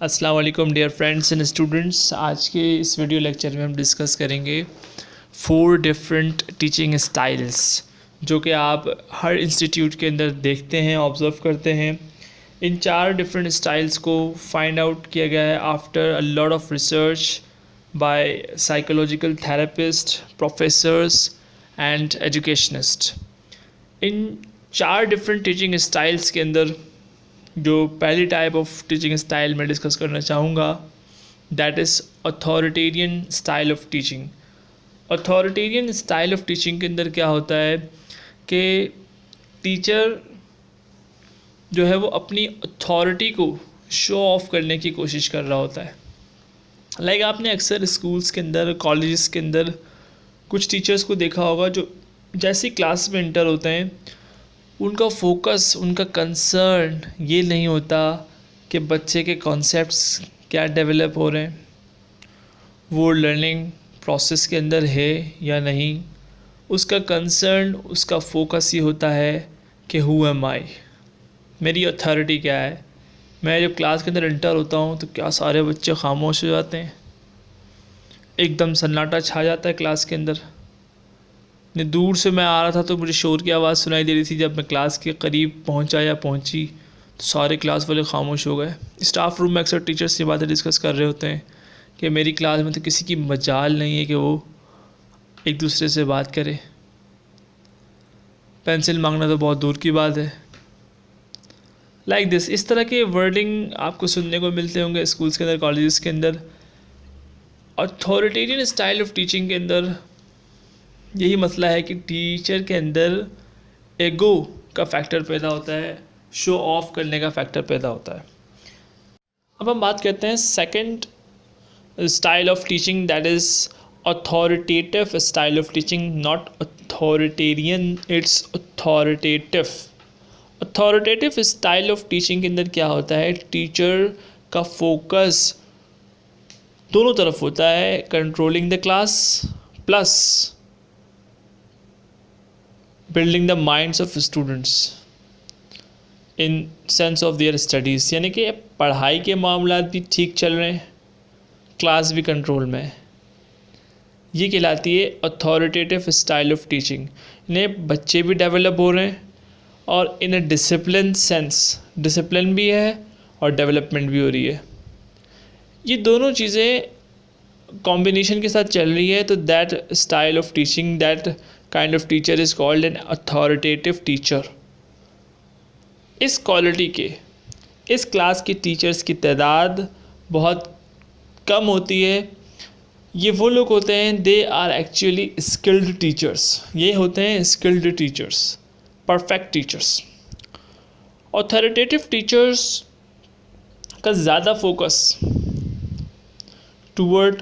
अस्सलाम वालेकुम dear friends and students. आज के इस वीडियो लेक्चर में हम डिस्कस करेंगे 4 डिफरेंट टीचिंग स्टाइल्स जो कि आप हर इंस्टीट्यूट के अंदर देखते हैं, ऑब्ज़र्व करते हैं। इन 4 डिफरेंट स्टाइल्स को फाइंड आउट किया गया है after a lot of research by psychological therapist, professors and educationist. In 4 different teaching styles के अंदर जो पहली टाइप ऑफ टीचिंग स्टाइल मैं डिस्कस करना चाहूँगा that is authoritarian style of teaching. Authoritarian style of teaching के अंदर क्या होता है कि टीचर जो है वो अपनी अथॉरिटी को शो ऑफ करने की कोशिश कर रहा होता है। लाइक आपने अक्सर स्कूल्स के अंदर, कॉलेजेस के अंदर कुछ टीचर्स को देखा होगा जो जैसे क्लास में इंटर होते हैं उनका फोकस, उनका कंसर्न ये नहीं होता कि बच्चे के कॉन्सेप्ट्स क्या डेवलप हो रहे हैं, वो लर्निंग प्रोसेस के अंदर है या नहीं। उसका कंसर्न, उसका फोकस ये होता है कि हु एम आई, मेरी अथॉरिटी क्या है। मैं जब क्लास के अंदर इंटर होता हूँ तो क्या सारे बच्चे खामोश हो जाते हैं, एकदम सन्नाटा छा जाता है क्लास के अंदर। ने दूर से मैं आ रहा था तो मुझे शोर की आवाज़ सुनाई दे रही थी। जब मैं क्लास के करीब पहुंचा या पहुंची तो सारे क्लास वाले खामोश हो गए। स्टाफ रूम में अक्सर टीचर्स ये बातें डिस्कस कर रहे होते हैं कि मेरी क्लास में तो किसी की मजाल नहीं है कि वो एक दूसरे से बात करे, पेंसिल मांगना तो बहुत दूर की बात है। लाइक दिस, इस तरह के वर्डिंग आपको सुनने को मिलते होंगे स्कूल्स के अंदर, कॉलेजेस के अंदर। अथॉरिटेरियन स्टाइल ऑफ टीचिंग के अंदर यही मसला है कि टीचर के अंदर ईगो का फैक्टर पैदा होता है, शो ऑफ करने का फैक्टर पैदा होता है। अब हम बात करते हैं second style of teaching that is authoritative style of teaching, not authoritarian, it's authoritative. Authoritative style of teaching के अंदर क्या होता है, टीचर का फोकस दोनों तरफ होता है, controlling the class plus building the minds of students in sense of their studies. यानी कि पढ़ाई के मामला भी ठीक चल रहे हैं, क्लास भी कंट्रोल में है। ये कहलाती है अथॉरिटेटिव स्टाइल ऑफ टीचिंग। इन्हें बच्चे भी डेवलप हो रहे हैं और इन अ डिसिप्लिन सेंस, डिसिप्लिन भी है और डेवलपमेंट भी हो रही है। ये दोनों चीज़ें कॉम्बिनेशन के साथ चल रही है, तो that style of teaching, that kind of teacher is called an authoritative teacher. इस क्वालिटी के, इस क्लास के टीचर्स की तादाद बहुत कम होती है। ये वो लोग होते हैं, they are actually skilled teachers. ये होते हैं skilled teachers, perfect teachers. Authoritative teachers का ज़्यादा focus toward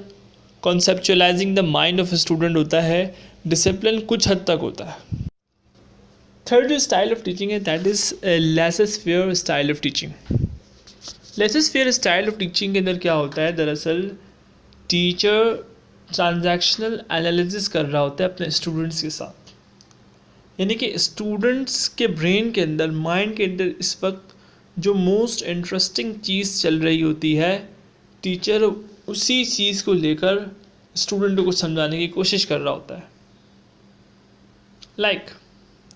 conceptualizing the mind of student होता है, डिसिप्लिन कुछ हद तक होता है। थर्ड जो स्टाइल ऑफ टीचिंग है that is laces-fair style of teaching. Laces-fair style of teaching के अंदर क्या होता है, दरअसल टीचर ट्रांजैक्शनल एनालिसिस कर रहा होता है अपने स्टूडेंट्स के साथ। यानी कि स्टूडेंट्स के ब्रेन के अंदर, माइंड के अंदर इस वक्त जो मोस्ट इंटरेस्टिंग चीज़ चल रही होती है, टीचर उसी चीज़ को लेकर स्टूडेंटों को समझाने की कोशिश कर रहा होता है। लाइक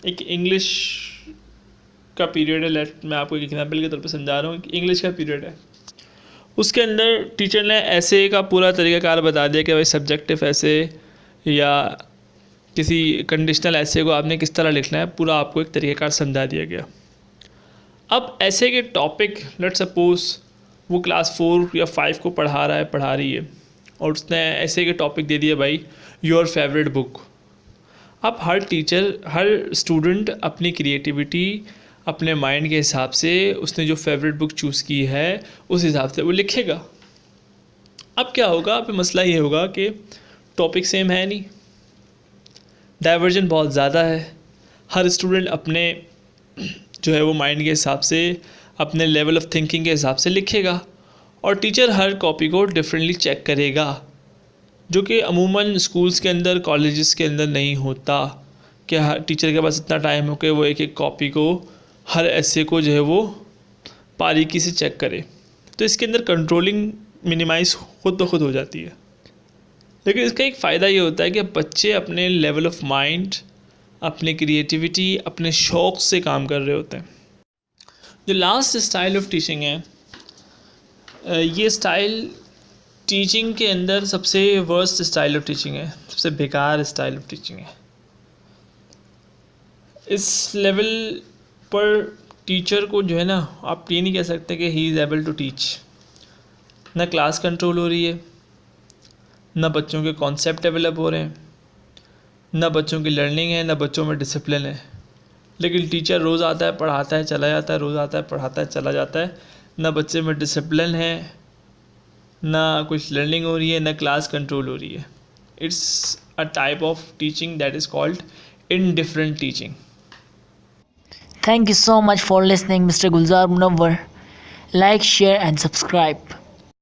एक इंग्लिश का पीरियड है, लेफ्ट मैं आपको एक एग्जांपल के तौर पे समझा रहा हूँ कि इंग्लिश का पीरियड है। उसके अंदर टीचर ने ऐसे का पूरा तरीक़ाकार बता दिया कि भाई सब्जेक्टिव ऐसे या किसी कंडीशनल ऐसे को आपने किस तरह लिखना है, पूरा आपको एक तरीक़ाकार समझा दिया गया। अब ऐसे के टॉपिक, लेट्स सपोज वो क्लास 4 या 5 को पढ़ा रही है और उसने ऐसे के टॉपिक दे दिए, भाई योर फेवरेट बुक। अब हर टीचर, हर स्टूडेंट अपनी क्रिएटिविटी, अपने माइंड के हिसाब से उसने जो फेवरेट बुक चूज़ की है उस हिसाब से वो लिखेगा। अब क्या होगा, अब मसला ये होगा कि टॉपिक सेम है नहीं, डाइवर्जन बहुत ज़्यादा है। हर स्टूडेंट अपने जो है वो माइंड के हिसाब से, अपने लेवल ऑफ थिंकिंग के हिसाब से लिखेगा और टीचर हर कॉपी को डिफरेंटली चेक करेगा, जो कि अमूमन स्कूल्स के अंदर, कॉलेजेस के अंदर नहीं होता कि हर टीचर के पास इतना टाइम हो कि वो एक एक कॉपी को, हर ऐसे को जो है वो बारीकी से चेक करे। तो इसके अंदर कंट्रोलिंग मिनिमाइज खुद ब खुद हो जाती है। लेकिन इसका एक फ़ायदा ये होता है कि बच्चे अपने लेवल ऑफ माइंड, अपने क्रिएटिविटी, अपने शौक़ से काम कर रहे होते हैं। जो लास्ट स्टाइल ऑफ टीचिंग है, ये स्टाइल टीचिंग के अंदर सबसे वर्स्ट स्टाइल ऑफ टीचिंग है, सबसे बेकार स्टाइल ऑफ टीचिंग है। इस लेवल पर टीचर को जो है ना, आप ये नहीं कह सकते कि he is able to teach. ना क्लास कंट्रोल हो रही है, ना बच्चों के कॉन्सेप्ट डेवलप हो रहे हैं, ना बच्चों की लर्निंग है, ना बच्चों में डिसिप्लिन है। लेकिन टीचर रोज़ आता है, पढ़ाता है, चला जाता है, रोज़ आता है, पढ़ाता है, चला जाता है। ना बच्चे में डिसिप्लिन है, ना कुछ लर्निंग हो रही है, ना क्लास कंट्रोल हो रही है। It's a type of teaching that is called indifferent teaching. Thank you so much for listening, Mr. Gulzar Munawwar. Like, share and subscribe.